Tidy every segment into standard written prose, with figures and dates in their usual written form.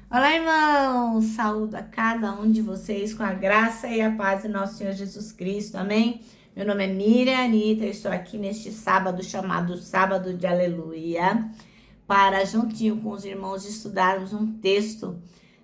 Olá, irmãos! Saúdo a cada um de vocês com a graça e a paz de nosso Senhor Jesus Cristo, amém? Meu nome é Miriam Anitta, eu estou aqui neste sábado chamado Sábado de Aleluia, para, juntinho com os irmãos, estudarmos um texto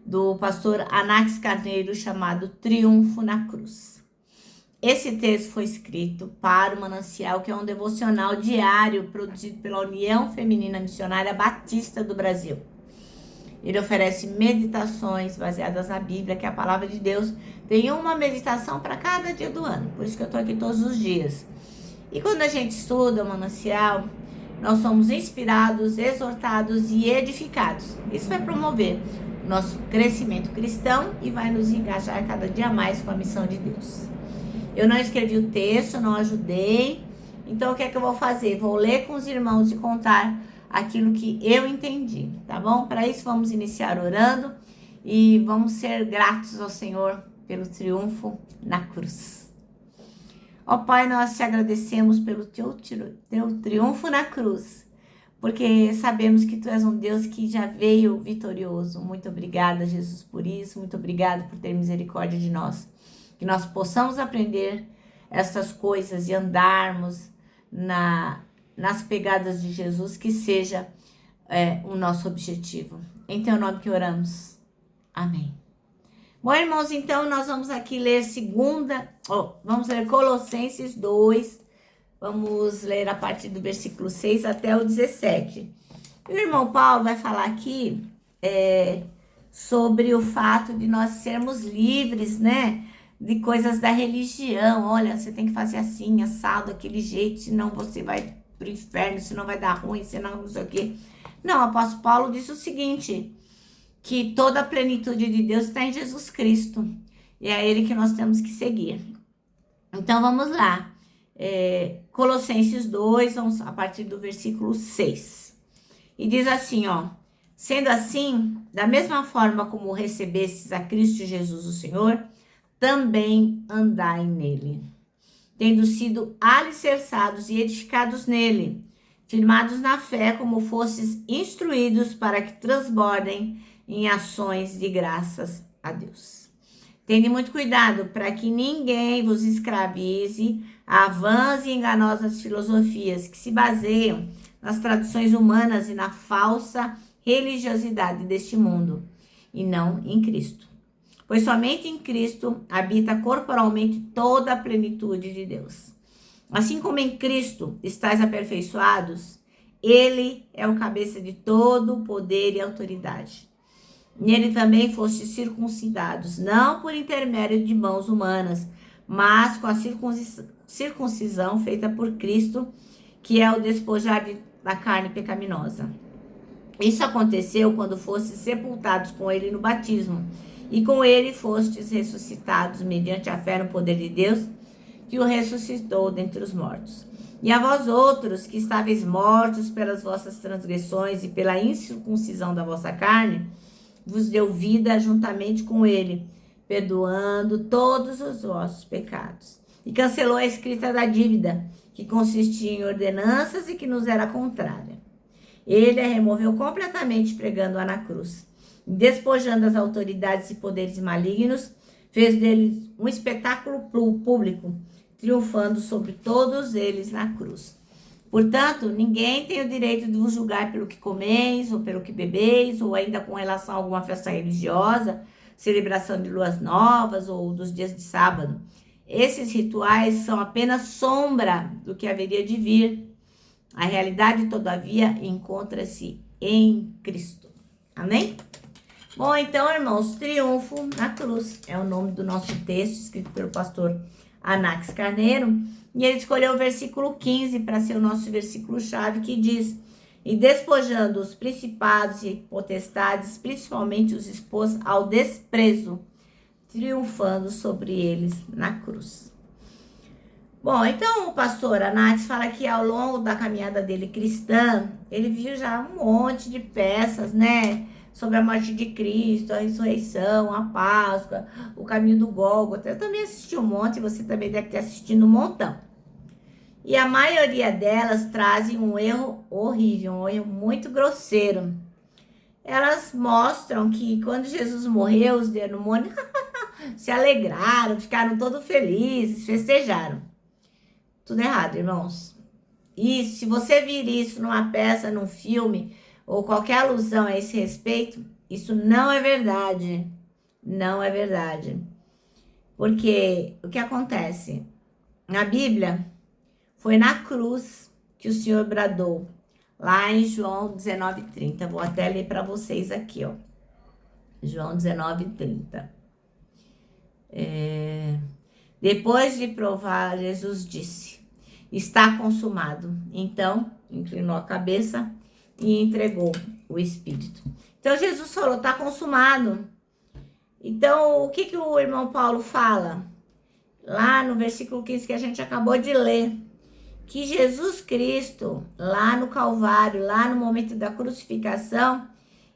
do pastor Anax Carneiro chamado Triunfo na Cruz. Esse texto foi escrito para o Manancial, que é um devocional diário produzido pela União Feminina Missionária Batista do Brasil. Ele oferece meditações baseadas na Bíblia, que é a palavra de Deus. Tem uma meditação para cada dia do ano, por isso que eu estou aqui todos os dias. E quando a gente estuda o Manancial, nós somos inspirados, exortados e edificados. Isso vai promover o nosso crescimento cristão e vai nos engajar cada dia mais com a missão de Deus. Eu não escrevi o texto, não ajudei. Então, o que é que eu vou fazer? Vou ler com os irmãos e contar aquilo que eu entendi, tá bom? Para isso, vamos iniciar orando e vamos ser gratos ao Senhor pelo triunfo na cruz. Ó Pai, nós te agradecemos pelo teu triunfo na cruz, porque sabemos que Tu és um Deus que já veio vitorioso. Muito obrigada, Jesus, por isso. Muito obrigada por ter misericórdia de nós. Que nós possamos aprender essas coisas e andarmos nas pegadas de Jesus, que seja o nosso objetivo. Em Teu nome que oramos. Amém. Bom, irmãos, então nós vamos aqui ler vamos ler Colossenses 2, vamos ler a partir do versículo 6 até o 17. O irmão Paulo vai falar aqui sobre o fato de nós sermos livres, né? De coisas da religião. Olha, você tem que fazer assim, assado, daquele jeito, senão você vai pro inferno, senão vai dar ruim, senão não sei o quê. Não, o apóstolo Paulo disse o seguinte, que toda a plenitude de Deus está em Jesus Cristo, e é ele que nós temos que seguir. Então, vamos lá. Colossenses 2, vamos a partir do versículo 6. E diz assim, ó: sendo assim, da mesma forma como recebestes a Cristo Jesus o Senhor, também andai nele, tendo sido alicerçados e edificados nele, firmados na fé, como fostes instruídos, para que transbordem em ações de graças a Deus. Tende muito cuidado para que ninguém vos escravize a vãs e enganosas filosofias que se baseiam nas tradições humanas e na falsa religiosidade deste mundo, e não em Cristo. Pois somente em Cristo habita corporalmente toda a plenitude de Deus. Assim como em Cristo estáis aperfeiçoados, Ele é o cabeça de todo o poder e autoridade. Nele também fostes circuncidados, não por intermédio de mãos humanas, mas com a circuncisão feita por Cristo, que é o despojar da carne pecaminosa. Isso aconteceu quando fostes sepultados com Ele no batismo, e com ele fostes ressuscitados mediante a fé no poder de Deus, que o ressuscitou dentre os mortos. E a vós outros, que estáveis mortos pelas vossas transgressões e pela incircuncisão da vossa carne, vos deu vida juntamente com ele, perdoando todos os vossos pecados. E cancelou a escrita da dívida, que consistia em ordenanças e que nos era contrária. Ele a removeu completamente, pregando-a na cruz. Despojando as autoridades e poderes malignos, fez deles um espetáculo público, triunfando sobre todos eles na cruz. Portanto, ninguém tem o direito de vos julgar pelo que comeis, ou pelo que bebeis, ou ainda com relação a alguma festa religiosa, celebração de luas novas, ou dos dias de sábado. Esses rituais são apenas sombra do que haveria de vir. A realidade, todavia, encontra-se em Cristo. Amém? Bom, então, irmãos, triunfo na cruz é o nome do nosso texto, escrito pelo pastor Anax Carneiro, e ele escolheu o versículo 15 para ser o nosso versículo-chave, que diz: e despojando os principados e potestades, principalmente os expôs ao desprezo, triunfando sobre eles na cruz. Bom, então o pastor Anax fala que ao longo da caminhada dele cristã, ele viu já um monte de peças, né? Sobre a morte de Cristo, a ressurreição, a Páscoa, o caminho do Gólgota. Eu também assisti um monte, você também deve ter assistido um montão. E a maioria delas trazem um erro horrível, um erro muito grosseiro. elas mostram que quando Jesus morreu, os demônios se alegraram, ficaram todos felizes, festejaram. Tudo errado, irmãos. E se você vir isso numa peça, num filme, ou qualquer alusão a esse respeito, isso não é verdade. Não é verdade. Porque o que acontece? Na Bíblia, foi na cruz que o Senhor bradou. Lá em João 19:30. Vou até ler para vocês aqui, ó. João 19:30. Depois de provar, Jesus disse: está consumado. Então, inclinou a cabeça e entregou o Espírito. Então, Jesus falou: está consumado. Então, o que o irmão Paulo fala? Lá no versículo 15 que a gente acabou de ler. Que Jesus Cristo, lá no Calvário, lá no momento da crucificação,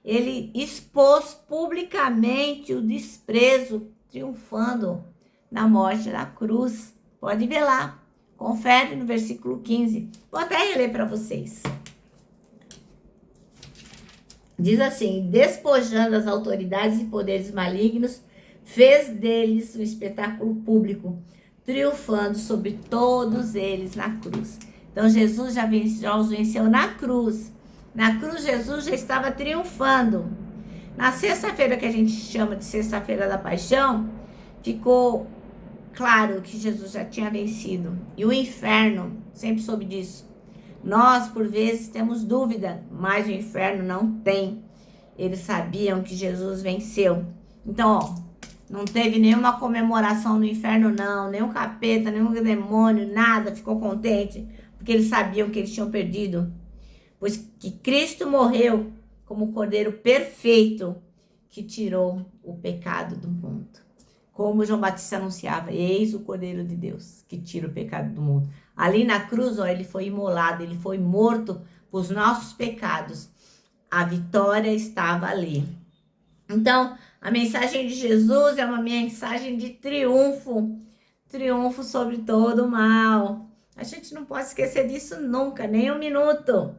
ele expôs publicamente o desprezo, triunfando na morte da cruz. Pode ver lá, confere no versículo 15. Vou até reler para vocês. Diz assim: despojando as autoridades e poderes malignos, fez deles um espetáculo público, triunfando sobre todos eles na cruz. Então Jesus já os venceu na cruz. Na cruz Jesus já estava triunfando. Na sexta-feira, que a gente chama de sexta-feira da paixão, ficou claro que Jesus já tinha vencido. E o inferno sempre soube disso. Nós, por vezes, temos dúvida, mas o inferno não tem. Eles sabiam que Jesus venceu. Então, ó, não teve nenhuma comemoração no inferno, não. Nenhum capeta, nenhum demônio, nada ficou contente. Porque eles sabiam que eles tinham perdido. Pois que Cristo morreu como o Cordeiro perfeito que tirou o pecado do mundo. Como João Batista anunciava: eis o Cordeiro de Deus que tira o pecado do mundo. Ali na cruz, ó, ele foi imolado, ele foi morto por os nossos pecados. A vitória estava ali. Então, a mensagem de Jesus é uma mensagem de triunfo. Triunfo sobre todo o mal. A gente não pode esquecer disso nunca, nem um minuto.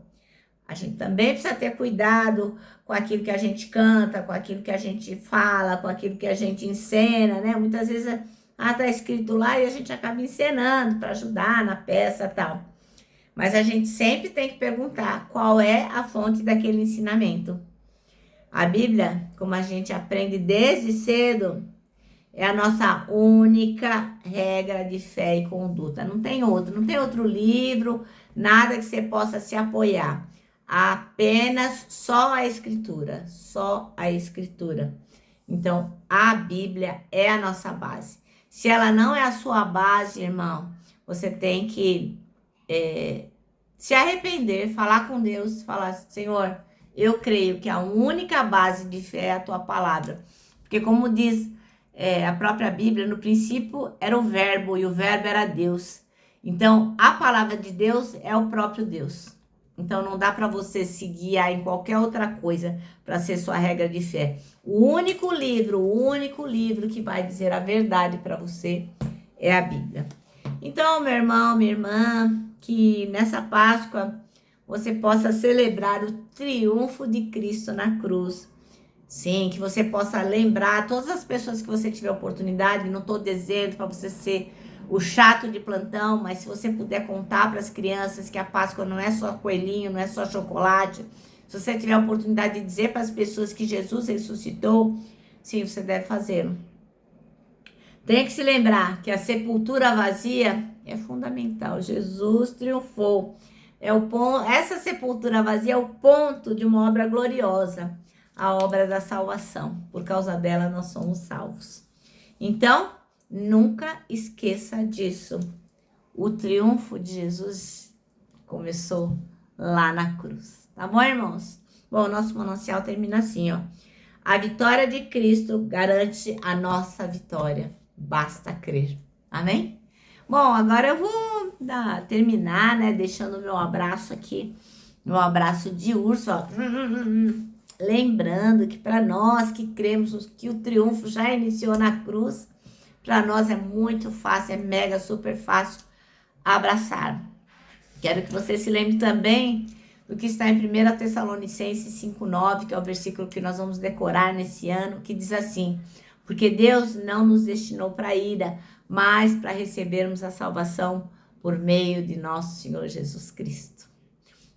A gente também precisa ter cuidado com aquilo que a gente canta, com aquilo que a gente fala, com aquilo que a gente encena, né? Muitas vezes tá escrito lá e a gente acaba encenando para ajudar na peça e tal. Mas a gente sempre tem que perguntar qual é a fonte daquele ensinamento. A Bíblia, como a gente aprende desde cedo, é a nossa única regra de fé e conduta. Não tem outro livro, nada que você possa se apoiar. Apenas só a Escritura, só a Escritura. Então, a Bíblia é a nossa base. Se ela não é a sua base, irmão, você tem que se arrepender, falar com Deus, falar: Senhor, eu creio que a única base de fé é a tua palavra. Porque como diz a própria Bíblia, no princípio era o verbo e o verbo era Deus. Então, a palavra de Deus é o próprio Deus. Então, não dá para você se guiar em qualquer outra coisa para ser sua regra de fé. O único livro que vai dizer a verdade para você é a Bíblia. Então, meu irmão, minha irmã, que nessa Páscoa você possa celebrar o triunfo de Cristo na cruz. Sim, que você possa lembrar todas as pessoas que você tiver oportunidade. Não estou dizendo para você ser o chato de plantão, mas se você puder contar para as crianças que a Páscoa não é só coelhinho, não é só chocolate. Se você tiver a oportunidade de dizer para as pessoas que Jesus ressuscitou, sim, você deve fazê-lo. Tem que se lembrar que a sepultura vazia é fundamental. Jesus triunfou. Essa sepultura vazia é o ponto de uma obra gloriosa, a obra da salvação. Por causa dela, nós somos salvos. Então, nunca esqueça disso. O triunfo de Jesus começou lá na cruz. Tá bom, irmãos? Bom, nosso manancial termina assim, ó. A vitória de Cristo garante a nossa vitória. Basta crer. Amém? Bom, agora eu vou terminar, né? Deixando o meu abraço aqui. Meu abraço de urso, ó. Lembrando que para nós que cremos que o triunfo já iniciou na cruz, para nós é muito fácil, é mega, super fácil abraçar. Quero que você se lembre também do que está em 1 Tessalonicenses 5,9, que é o versículo que nós vamos decorar nesse ano, que diz assim: porque Deus não nos destinou para a ira, mas para recebermos a salvação por meio de nosso Senhor Jesus Cristo.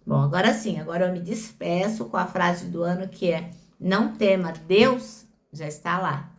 Bom, agora sim, agora eu me despeço com a frase do ano que é: não tema, Deus já está lá.